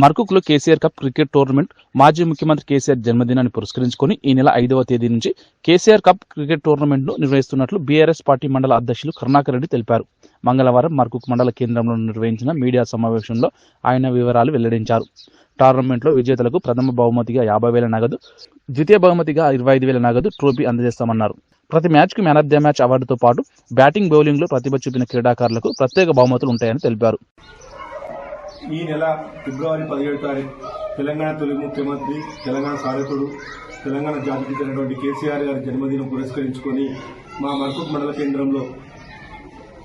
మర్కుక్లో KCR cup cricket tournament మాజీ ముఖ్యమంత్రి కేసీఆర్ జన్మదినాన్ని పురస్కరించుకొని ఈ నెల 5వ తేదీ నుంచి కేసీఆర్ కప్ క్రికెట్ టోర్నమెంట్ను నిర్వహిస్తున్నట్లు బీఆర్ఎస్ పార్టీ మండల అధ్యక్షులు కరుణాకర్ రెడ్డి తెలిపారు. మంగళవారం మర్కుక్ మండల కేంద్రంలో నిర్వహించిన మీడియా సమావేశంలో ఆయన వివరాలు వెల్లడించారు. టోర్నమెంట్లో విజేతలకు ప్రథమ బహుమతిగా 50,000 నగదు, ద్వితీయ బహుమతిగా 25,000 నగదు ట్రోఫీ అందజేస్తామన్నారు. ప్రతి మ్యాచ్కు మ్యాన్ ఆఫ్ ద మ్యాచ్ అవార్డుతో పాటు బ్యాటింగ్, బౌలింగ్లో ప్రతిభ చూపిన క్రీడాకారులకు ప్రత్యేక బహుమతులు ఉంటాయని తెలిపారు. ఈ నెల ఫిబ్రవరి 17వ తారీఖు తెలంగాణ తొలి ముఖ్యమంత్రి, తెలంగాణ సాధకుడు, తెలంగాణ జాతికి చెందినటువంటి కేసీఆర్ గారి జన్మదినం పురస్కరించుకొని మా మర్కుక్ మండల కేంద్రంలో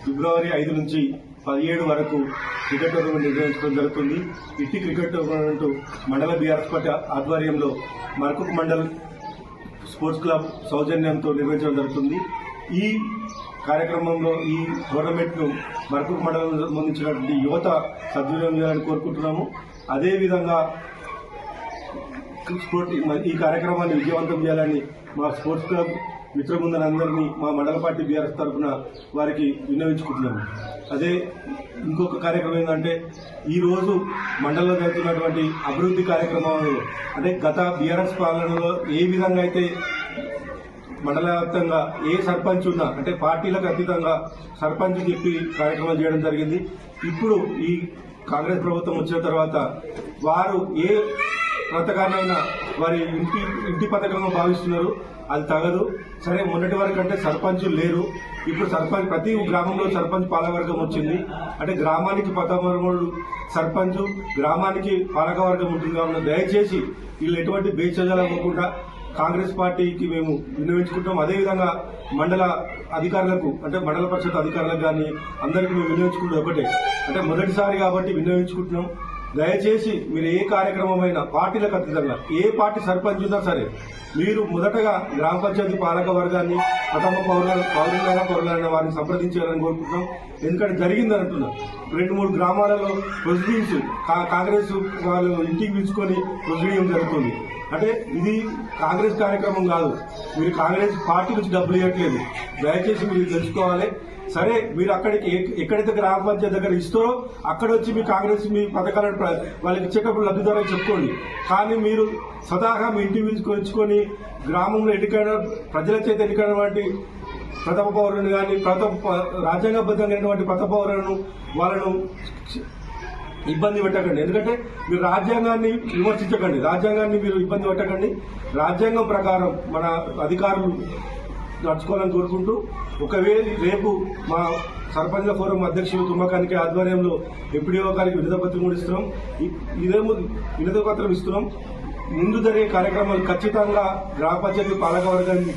ఫిబ్రవరి 5 నుంచి 17 వరకు క్రికెట్ టోర్నమెంట్ నిర్వహించడం జరుగుతుంది. ఇట్టి క్రికెట్ టోర్నమెంట్ మండల బీఆర్ఎస్ పార్టీ ఆధ్వర్యంలో మర్కుక్ మండల్ స్పోర్ట్స్ క్లబ్ సౌజన్యంతో నిర్వహించడం జరుగుతుంది. ఈ కార్యక్రమంలో ఈ టోర్నమెంట్ను మర్కుక్ మండలం సంబంధించినటువంటి యువత సద్వినియోగం చేయాలని కోరుకుంటున్నాము. అదేవిధంగా ఈ కార్యక్రమాన్ని విజయవంతం చేయాలని మా స్పోర్ట్స్ క్లబ్ మిత్రబృందాలందరినీ మా మండల పార్టీ బీఆర్ఎస్ తరఫున వారికి విన్నవించుకుంటున్నాము. అదే ఇంకొక కార్యక్రమం ఏంటంటే, ఈరోజు మండలంలో జరుగుతున్నటువంటి అభివృద్ధి కార్యక్రమాలు అంటే గత బీఆర్ఎస్ పాలనలో ఏ విధంగా అయితే మండల వ్యాప్తంగా ఏ సర్పంచ్ ఉన్నా అంటే పార్టీలకు అతీతంగా సర్పంచ్ చెప్పి కార్యక్రమాలు చేయడం జరిగింది. ఇప్పుడు ఈ కాంగ్రెస్ ప్రభుత్వం వచ్చిన తర్వాత వారు ఏ పథకాన్నైనా వారి ఇంటి పథకంగా భావిస్తున్నారు. అది తగదు. సరే, మొన్నటి వరకు అంటే సర్పంచులు లేరు. ఇప్పుడు సర్పంచ్ ప్రతి గ్రామంలో సర్పంచ్ పాలకవర్గం వచ్చింది. అంటే గ్రామానికి పదమూడు సర్పంచ్, గ్రామానికి పాలకవర్గం ఉంటుంది. కావున దయచేసి వీళ్ళు ఎటువంటి బేచజాలు అవ్వకుండా కాంగ్రెస్ పార్టీకి మేము వినియోగించుకుంటాం. అదేవిధంగా మండల అధికారులకు అంటే మండల పరిషత్ అధికారులకు కానీ అందరికీ మేము వినియోగించుకుంటాం. ఒకటే అంటే మొదటిసారి కాబట్టి వినియోగించుకుంటున్నాం. దయచేసి మీరు ఏ కార్యక్రమమైనా పార్టీలకు అతీతంగా ఏ పార్టీ సర్పంచ్ ఉన్నా సరే మీరు మొదటగా గ్రామ పంచాయతీ పాలక వర్గాన్ని ప్రథమ పౌరులైన వారిని సంప్రదించాలని కోరుకుంటున్నాం. ఎందుకంటే జరిగిందని అంటున్నాం. 2-3 గ్రామాలలో ప్రొసీడింగ్స్ కాంగ్రెస్ వాళ్ళు ఇంటికి పిలుచుకొని ప్రొసీడింగ్ జరుగుతుంది. అంటే ఇది కాంగ్రెస్ కార్యక్రమం కాదు. మీరు కాంగ్రెస్ పార్టీ నుంచి డబ్బులు ఇవ్వట్లేదు. దయచేసి మీరు తెలుసుకోవాలి. సరే, మీరు అక్కడికి ఎక్కడైతే గ్రామ పంచాయతీ దగ్గర ఇస్తారో అక్కడ వచ్చి మీ కాంగ్రెస్ మీ పథకాలను వాళ్ళకి ఇచ్చేటప్పుడు లబ్ధిదారులు చెప్పుకోండి. కానీ మీరు స్వతహాగా మీ ఇంటికి పిలుచుకొని గ్రామంలో ఎన్నికైన ప్రజల చేత ఎన్నికైనటువంటి ప్రథమ పౌరులను కానీ రాజ్యాంగబద్ధమైనటువంటి ప్రథమ పౌరులను వాళ్ళను ఇబ్బంది పెట్టకండి. ఎందుకంటే మీరు రాజ్యాంగాన్ని విమర్శించకండి, రాజ్యాంగాన్ని మీరు ఇబ్బంది పెట్టకండి. రాజ్యాంగం ప్రకారం మన అధికారులు నడుచుకోవాలని కోరుకుంటూ, ఒకవేళ రేపు మా సర్పంచ్ ఫోరం అధ్యక్షులు తుమ్మకానికి ఆధ్వర్యంలో ఎంపీడీఓ గారికి వినతిపత్రం కూడా ఇస్తున్నాం. ఇదేమో వినతిపత్రం ఇస్తున్నాం. ముందు జరిగే కార్యక్రమాలు ఖచ్చితంగా గ్రామ పంచాయతీ పాలకవర్గాన్ని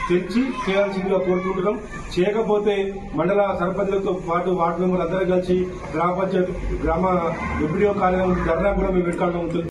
తెచ్చి చేయాల్సిందిగా కోరుకుంటున్నాం. చేయకపోతే మండల సర్పంచులతో పాటు వార్డు మెంబర్లు అందరూ కలిసి గ్రామ పంచాయతీ ఎంపీడీఓ కార్యాలయం ధర్నా కూడా మేము పెట్టుకోవడం